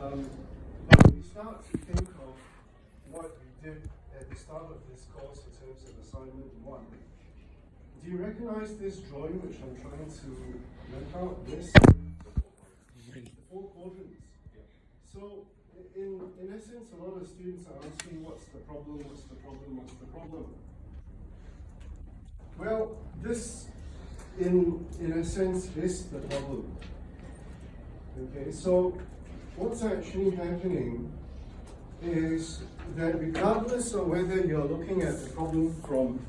But when we start to think of what we did at the start of this course in terms of assignment 1, do you recognize this drawing which I'm trying to work out? This? The 4 quadrants. So, in essence, a lot of students are asking, what's the problem, what's the problem, what's the problem? Well, this, in a sense, is the problem. Okay, so what's actually happening is that regardless of whether you're looking at the problem from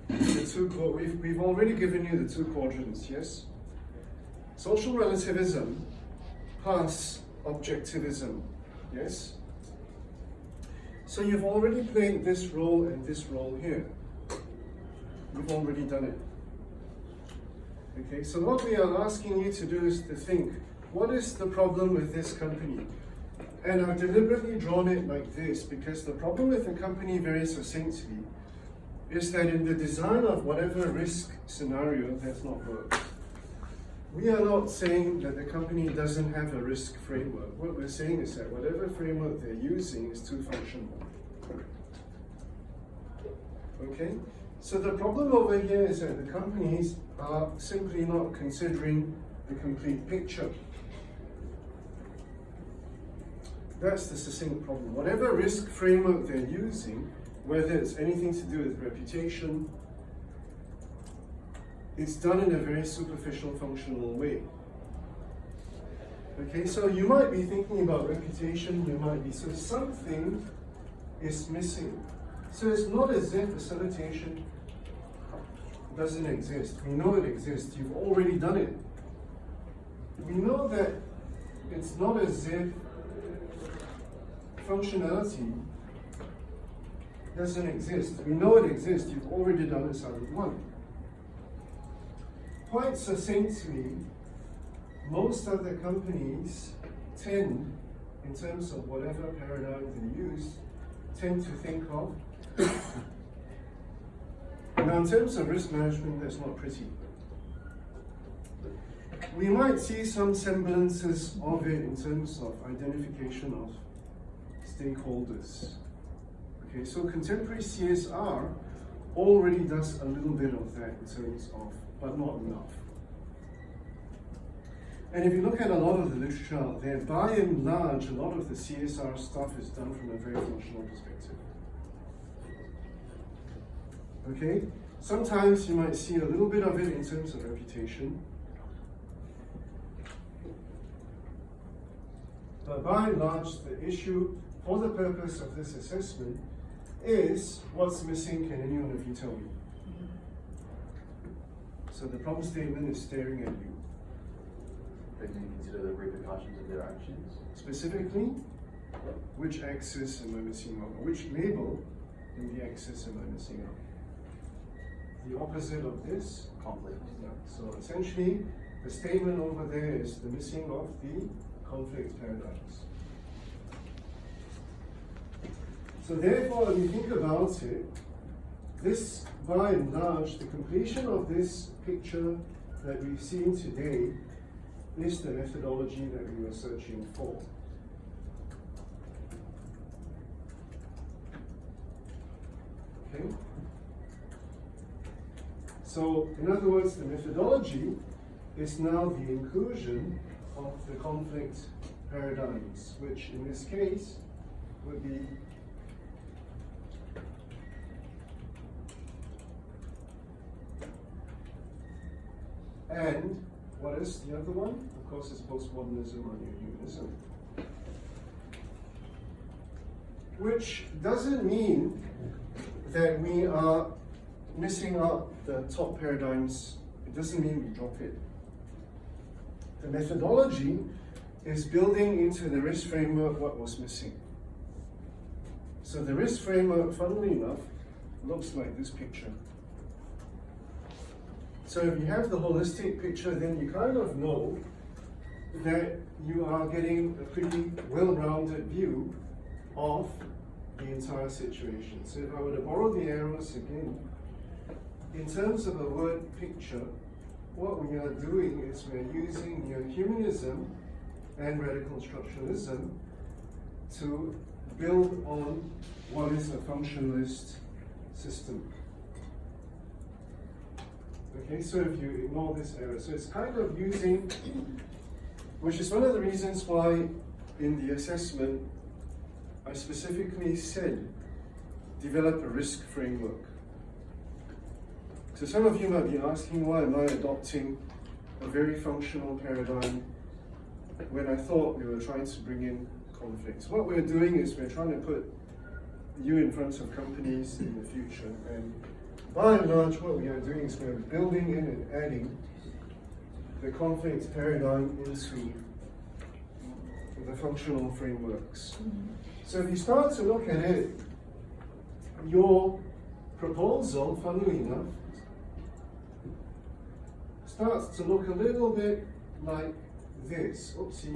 the 2, we've already given you the 2 quadrants, yes? Social relativism plus objectivism, yes? So you've already played this role and this role here. You've already done it. Okay, so what we are asking you to do is to think, what is the problem with this company? And I've deliberately drawn it like this because the problem with the company, very succinctly, is that in the design of whatever risk scenario, that's not worked. We are not saying that the company doesn't have a risk framework. What we're saying is that whatever framework they're using is too functional. Okay? So the problem over here is that the companies are simply not considering the complete picture. That's the succinct problem. Whatever risk framework they're using, whether it's anything to do with reputation, it's done in a very superficial, functional way. Okay, so you might be thinking about reputation, so something is missing. So it's not as if facilitation doesn't exist. We know it exists. You've already done it. We know that it's not as if functionality doesn't exist. We know it exists. You've already done assignment 1. Quite succinctly, most other companies tend, in terms of whatever paradigm they use, tend to think of. Now, in terms of risk management, that's not pretty. We might see some semblances of it in terms of identification of stakeholders. Okay, so contemporary CSR already does a little bit of that in terms of, but not enough. And if you look at a lot of the literature out there, by and large, a lot of the CSR stuff is done from a very functional perspective. Okay? Sometimes you might see a little bit of it in terms of reputation. But by and large, the issue, for the purpose of this assessment, is what's missing, can any one of you tell me? So the problem statement is staring at you. They can consider the repercussions of their actions. Specifically, which axis am I missing out? Or which label in the axis am I missing out? The opposite of this? Conflict. Yeah. So essentially, the statement over there is the missing of the conflict paradigms. So therefore, when you think about it, this, by and large, the completion of this picture that we've seen today is the methodology that we were searching for. Okay? So, in other words, the methodology is now the inclusion of the conflict paradigms, which in this case would be and what is the other one? Of course, it's postmodernism or neo-humanism. Which doesn't mean that we are missing out the top paradigms. It doesn't mean we drop it. The methodology is building into the risk framework what was missing. So the risk framework, funnily enough, looks like this picture. So if you have the holistic picture, then you kind of know that you are getting a pretty well-rounded view of the entire situation. So if I were to borrow the arrows again, in terms of a word picture, what we are doing is we're using neo-humanism and radical structuralism to build on what is a functionalist system. Okay, so if you ignore this error, so it's kind of using, which is one of the reasons why in the assessment I specifically said develop a risk framework. So some of you might be asking, why am I adopting a very functional paradigm when I thought we were trying to bring in conflicts? What we're doing is we're trying to put you in front of companies in the future, and by and large what we are doing is we're building in and adding the conflict paradigm into the functional frameworks. So if you start to look at it, your proposal, funnily enough, starts to look a little bit like this. Oopsie.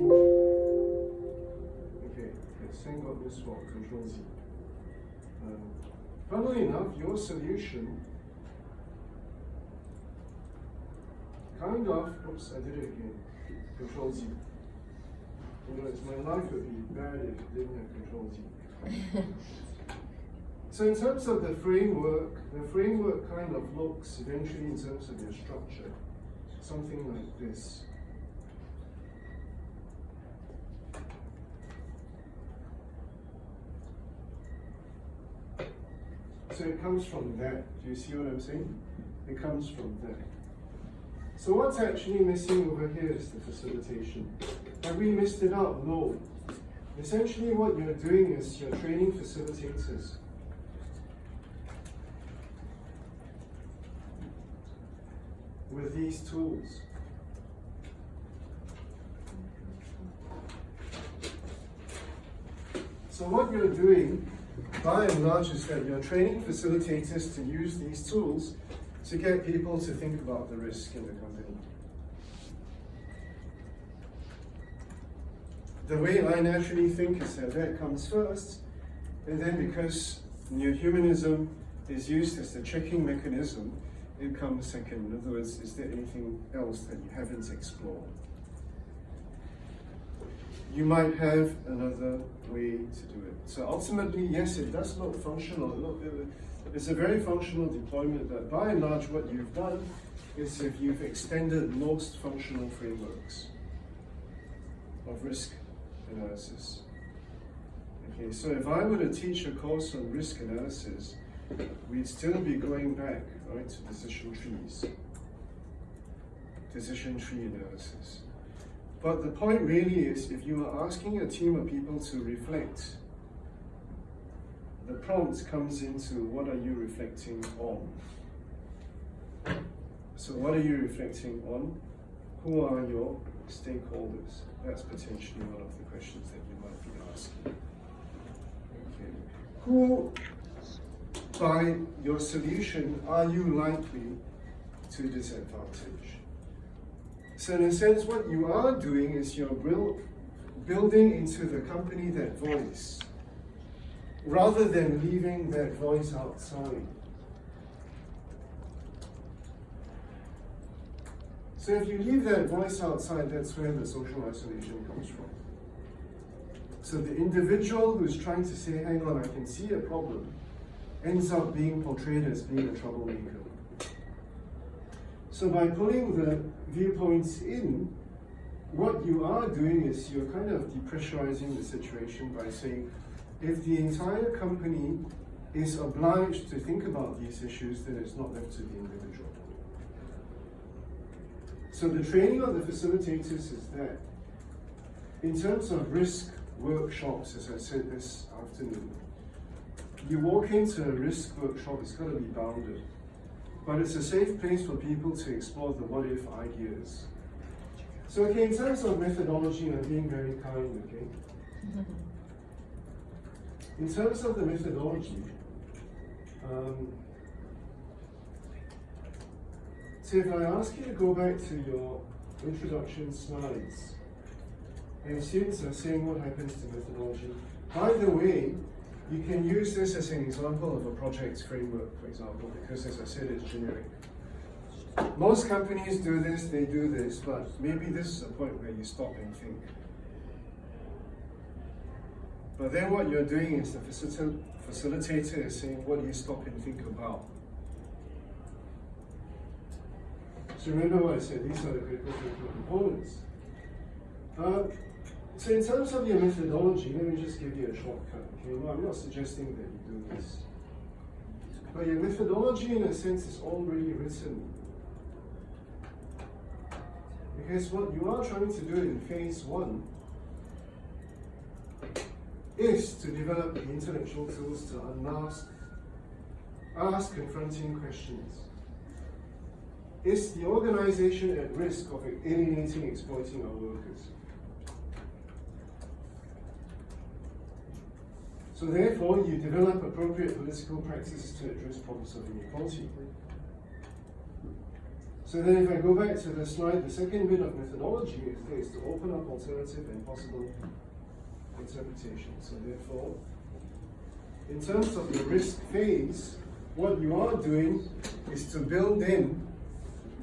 Okay, let's think of this one, Control Z. Funnily enough, your solution kind of, oops, I did it again, Control Z. You know, my life would be bad if it didn't have Control Z. So in terms of the framework kind of looks eventually in terms of their structure, something like this. So it comes from that. Do you see what I'm saying? It comes from that. So what's actually missing over here is the facilitation. Have we missed it out? No. Essentially what you're doing is you're training facilitators. With these tools. So what you're doing, by and large, is that you're training facilitators to use these tools to get people to think about the risk in the company. The way I naturally think is that comes first, and then because neo-humanism is used as the checking mechanism, it comes second. In other words, is there anything else that you haven't explored? You might have another way to do it. So ultimately, yes, it does look functional. It's a very functional deployment, but by and large what you've done is if you've extended most functional frameworks of risk analysis. Okay, so if I were to teach a course on risk analysis, we'd still be going back, right, to decision trees, decision tree analysis. But the point really is, if you are asking a team of people to reflect, the prompt comes into what are you reflecting on? So what are you reflecting on? Who are your stakeholders? That's potentially one of the questions that you might be asking. Okay. Who, by your solution, are you likely to disadvantage? So in a sense, what you are doing is you're building into the company that voice, rather than leaving that voice outside. So if you leave that voice outside, that's where the social isolation comes from. So the individual who's trying to say, hang on, I can see a problem, ends up being portrayed as being a troublemaker. So by pulling the viewpoints in, what you are doing is you're kind of depressurizing the situation by saying, if the entire company is obliged to think about these issues, then it's not left to the individual. So the training of the facilitators is that. In terms of risk workshops, as I said this afternoon, you walk into a risk workshop, it's got to be bounded. But it's a safe place for people to explore the what-if ideas. So, okay, in terms of methodology, I'm being very kind, okay? In terms of the methodology, so if I ask you to go back to your introduction slides, and students are saying what happens to methodology. By the way, you can use this as an example of a project framework, for example, because as I said, it's generic. Most companies do this, they do this, but maybe this is a point where you stop and think. But then what you're doing is the facilitator is saying, what do you stop and think about? So remember what I said, these are the critical components. So in terms of your methodology, let me just give you a shortcut. Okay? Well, I'm not suggesting that you do this. But your methodology, in a sense, is already written. Because what you are trying to do in phase 1 is to develop the intellectual tools to ask confronting questions. Is the organization at risk of alienating, exploiting our workers? So therefore, you develop appropriate political practices to address problems of inequality. So then if I go back to the slide, the second bit of methodology is to open up alternative and possible interpretation. So therefore, in terms of the risk phase, what you are doing is to build in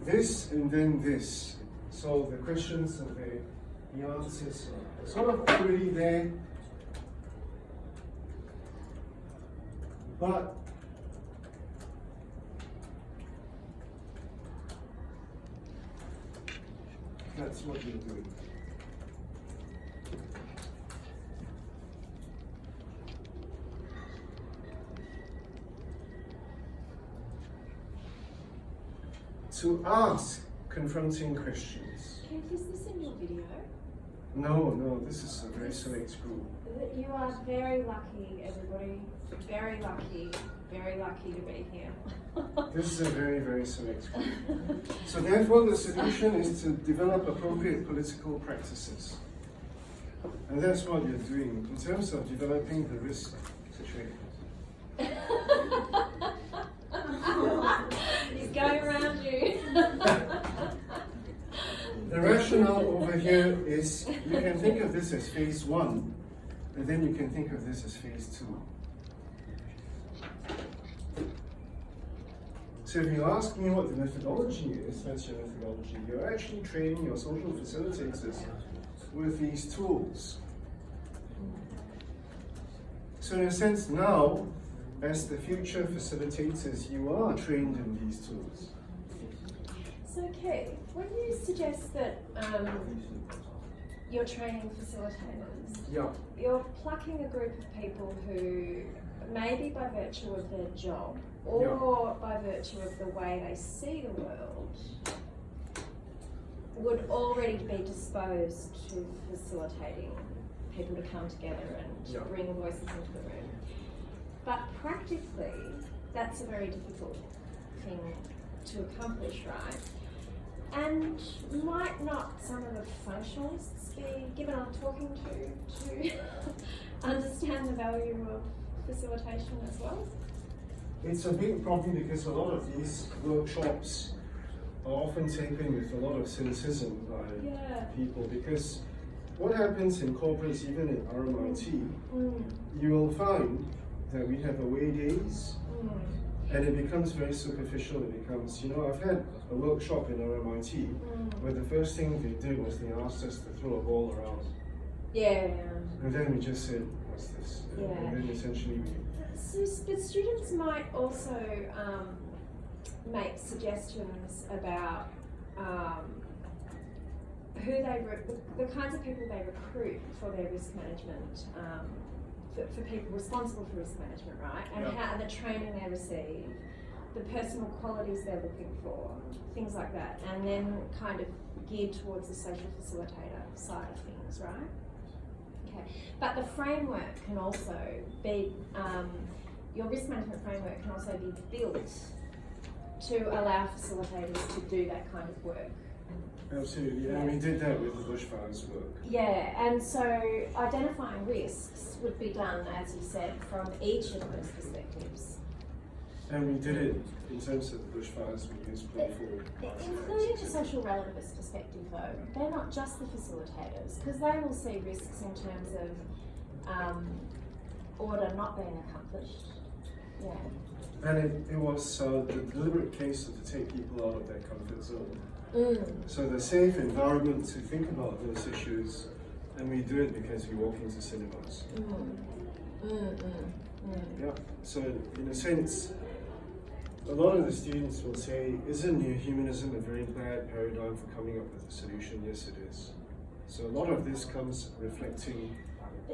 this and then this. So the questions and the answers are sort of already there. But that's what you're doing. To ask confronting questions. Keith, is this in your video? No, this is a very select group. You are very lucky, everybody. Very lucky to be here. This is a very, very select group. So therefore the solution is to develop appropriate political practices. And that's what you're doing in terms of developing the risk situation. He's going around you. The rationale over here is you can think of this as phase 1, and then you can think of this as phase 2. So if you ask me what the methodology is, that's your methodology. You're actually training your social facilitators with these tools. So in a sense now, as the future facilitators, you are trained in these tools. So Keith, when you suggest that you're training facilitators, Yeah. you're plucking a group of people who, maybe by virtue of their job or by virtue of the way they see the world, would already be disposed to facilitating people to come together and bring voices into the room. But practically, that's a very difficult thing to accomplish, right? And might not some of the functionalists be given a talking to understand the value of facilitation as well? It's a big problem because a lot of these workshops are often taken with a lot of cynicism by people, because what happens in corporates, even in RMIT, you will find that we have away days, and it becomes very superficial. It becomes, I've had a workshop in RMIT where the first thing they did was they asked us to throw a ball around. Yeah. And then we just said, what's this? And then essentially we... But students might also make suggestions about who the kinds of people they recruit for their risk management, for people responsible for risk management, right? And how the training they receive, the personal qualities they're looking for, things like that, and then kind of geared towards the social facilitator side of things, right? Okay, but the framework can also be, your risk management framework can also be built to allow facilitators to do that kind of work. Absolutely, and we did that with the bushfires work. Yeah, and so identifying risks would be done, as you said, from each of those perspectives. And we did it in terms of the bushfires, we used playful. Including the social relevance perspective though, they're not just the facilitators, because they will see risks in terms of order not being accomplished. Yeah. And it was the deliberate case to take people out of their comfort zone. So the safe environment to think about those issues and we do it because we walk into cinemas. Yeah. So in a sense, a lot of the students will say, isn't neohumanism a very bad paradigm for coming up with a solution? Yes, it is. So a lot of this comes reflecting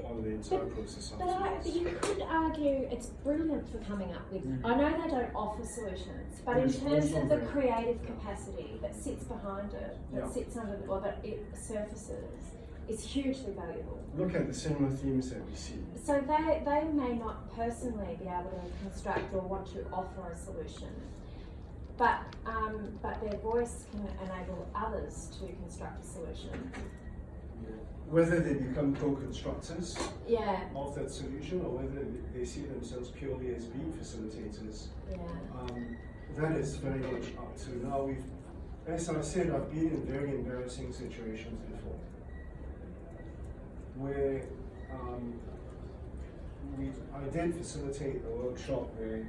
on the entire process But you could argue it's brilliant for coming up with. I know they don't offer solutions, but in terms of the creative capacity that sits behind it, that sits under, or that it surfaces, is hugely valuable. Look at the cinema themes that we see. So they may not personally be able to construct or want to offer a solution, but their voice can enable others to construct a solution. Whether they become co-constructors Yeah. of that solution or whether they see themselves purely as being facilitators, Yeah. that is very much up to now. As I said, I've been in very embarrassing situations before, where I did facilitate a workshop where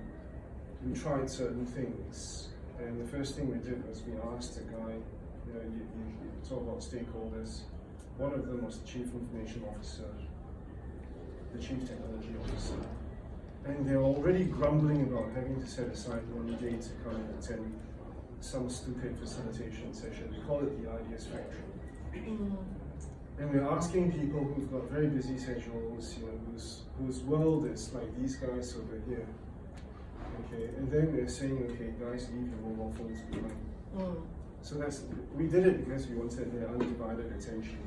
we tried certain things, and the first thing we did was we asked the guy, you talk about stakeholders. One of them was the Chief Information Officer, the Chief Technology Officer, and they're already grumbling about having to set aside one day to come and attend some stupid facilitation session. We call it the Ideas Factory. And we're asking people who've got very busy schedules, whose world is like these guys over here. Okay, and then we're saying, okay, guys, leave your mobile phones behind. So we did it because we wanted their undivided attention.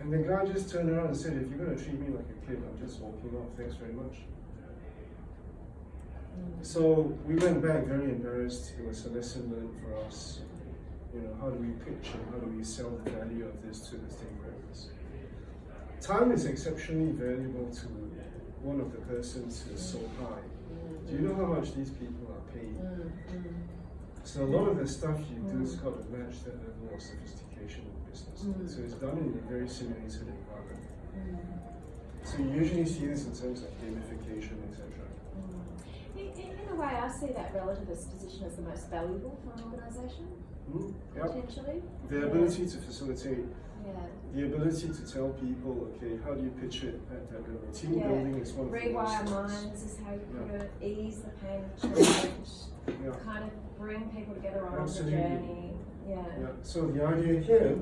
And the guy just turned around and said, if you're going to treat me like a kid, I'm just walking off, thanks very much. So we went back very embarrassed. It was a lesson learned for us. How do we pitch and how do we sell the value of this to the stakeholders? Time is exceptionally valuable to one of the persons who is so high. Do you know how much these people are paid? So a lot of the stuff you do has got to match that level of sophistication in business. So it's done in a very simulated environment. So you usually see this in terms of gamification, etc. In a way, I see that relativist position as the most valuable for an organisation, potentially. The ability to facilitate, the ability to tell people, okay, how do you pitch it at that level? Team building is one of the Rewire minds is how you put it, ease the pain of change, kind of bring people together on the journey. So the idea here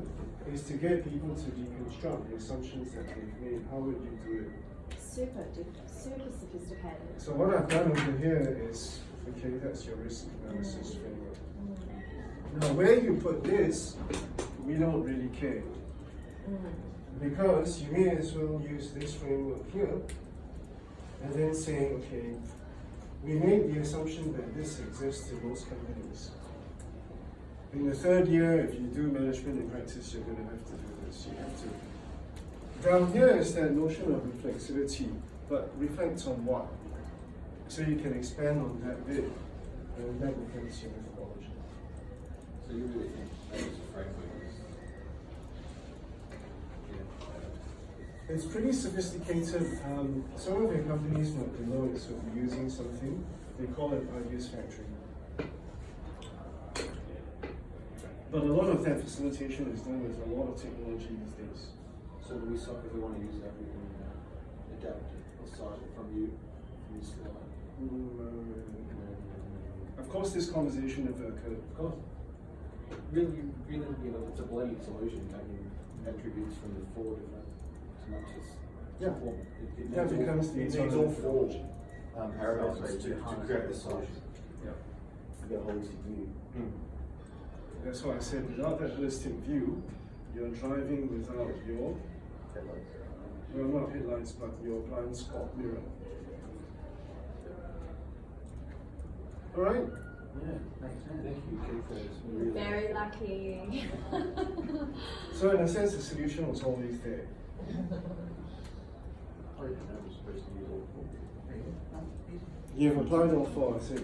is to get people to deconstruct the assumptions that they've made. How would you do it? Super sophisticated. So what I've done over here is, okay, that's your risk analysis framework. Now where you put this, we don't really care. Because you may as well use this framework here, and then say, okay, we made the assumption that this exists in most companies. In the third year, if you do management in practice, you're going to have to do this. You have to. Down here is that notion of reflexivity, but reflect on what? So you can expand on that bit, and that becomes your methodology. So you really think that is a framework? It's pretty sophisticated. Some of the companies might below it sort of using something. They call it Ideas Factory. But a lot of that facilitation is done with a lot of technology these days. So do we stop if we want to use that, we can adapt it or cite it from you, from your slide? Of course, this conversation never occurred. Of course. Really, it's a blended solution, taking attributes from the four different, as much as form. That becomes the it needs entire all four methodology. parameters to create the solution. Yeah. To get a holistic view. That's why I said without that holistic view, you're driving without your not headlights, but your blind spot mirror. All right? Yeah, makes sense. Thank you, Keith. That's really Very lucky. So in a sense, the solution was always there. I didn't know it was supposed to use all four. You've applied all four, I said